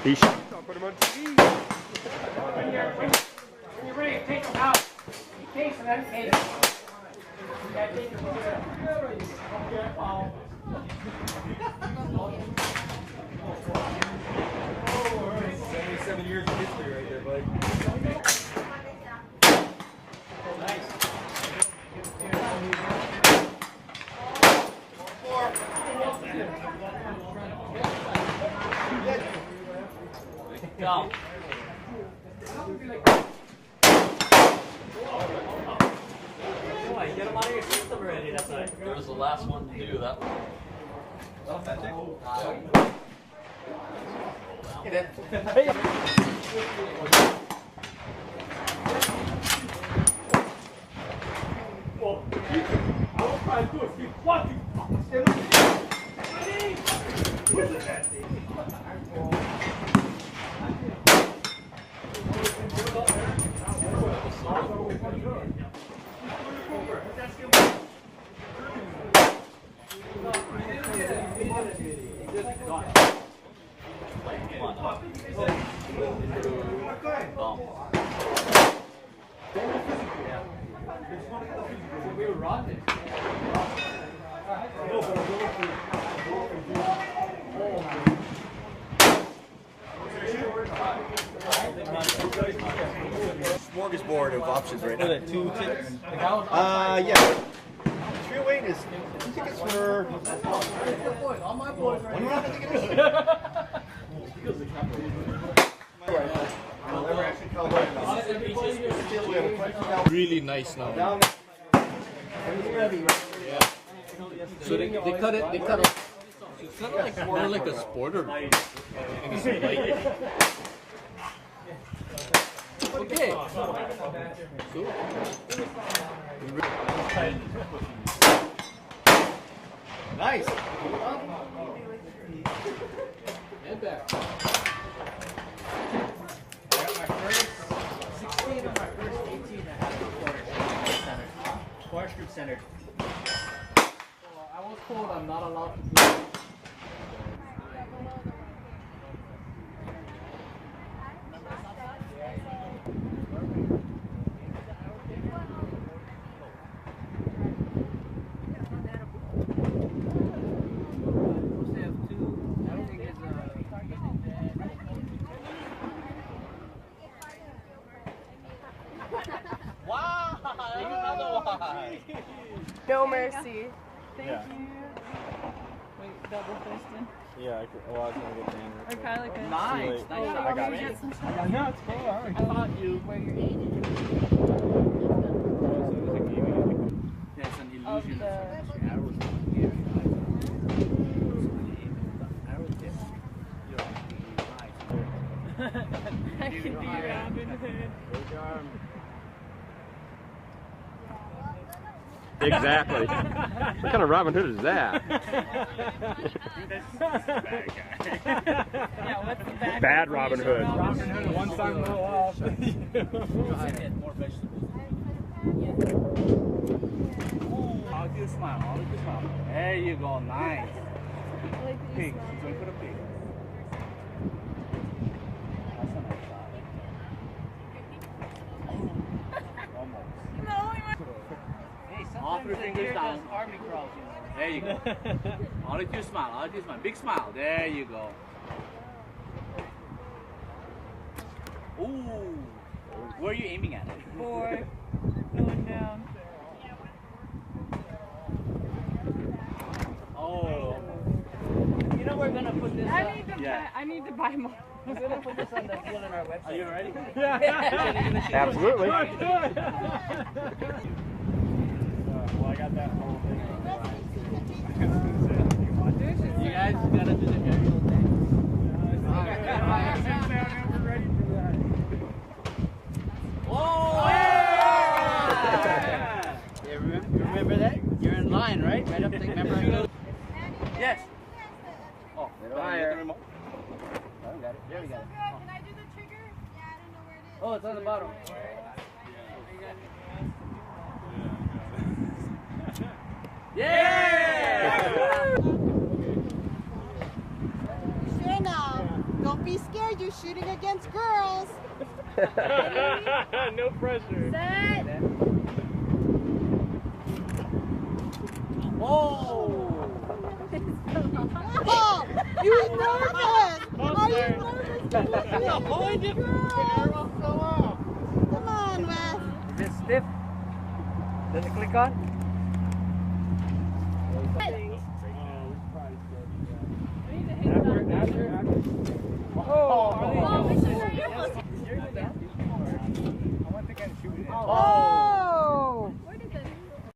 He should. I'll put him on TV. When you're ready, take them out. Case and then case. Yeah, take them out. 77 years of history right there, buddy. Nice. Go. Boy, get them out of your system already, that's right. There was the last one to do that one. We were rotting. Smorgasbord of options right now. Two tickets. Yeah. True Wayne is tickets for. When round I think it is. Really nice now. Yeah. So they cut it. It's kind of like more like a sporter. And it's light. Okay. Cool. Nice. Head back. My first 16 and my first 18 I had quarter group centered. So I was told I'm not allowed to do it. No mercy. Thank Yeah. you. Wait, double fisting. Yeah, I was gonna get the hand. I kinda could. Nice. Oh, Nice. I got it. No, it's cool. I thought you where you're eating. That's an Of illusion. the... Arrows here. Arrows there. I can be Robin Hood. Exactly. What kind of Robin Hood is that? Yeah, what's the bad? Bad Robin Hood. Robin Hood, one time in a while. More vegetables. I'll do a smile. I'll do a smile. There you go. Nice. Pig. He's going for the pig. That's a nice shot. Almost. No, Hey, all three fingers down. Army crawls. There you go. I'll let you smile. I'll let you smile. Big smile. There you go. Ooh. Where are you aiming at? 4. Going down. Oh. You know we're gonna put this. I need to Yeah. buy. I need to buy more. We're gonna put this on the deal on our website. Are you ready? Absolutely. Well, I got that whole thing. You guys gotta do the aerial thing. Yeah, remember that? You're in line, right? Right up the remember? Yes. Oh, fire. Oh, got it. There we go. Can I do the trigger? Yeah, I don't know where it is. Oh, it's on the bottom. Yeah! Sure now. Don't be scared. He's shooting against girls. No pressure. Set. Oh! Oh, you nervous? Are you nervous? Come on, Wes. Is it stiff? Does it click on? Oh! I want to get shoot it. Oh!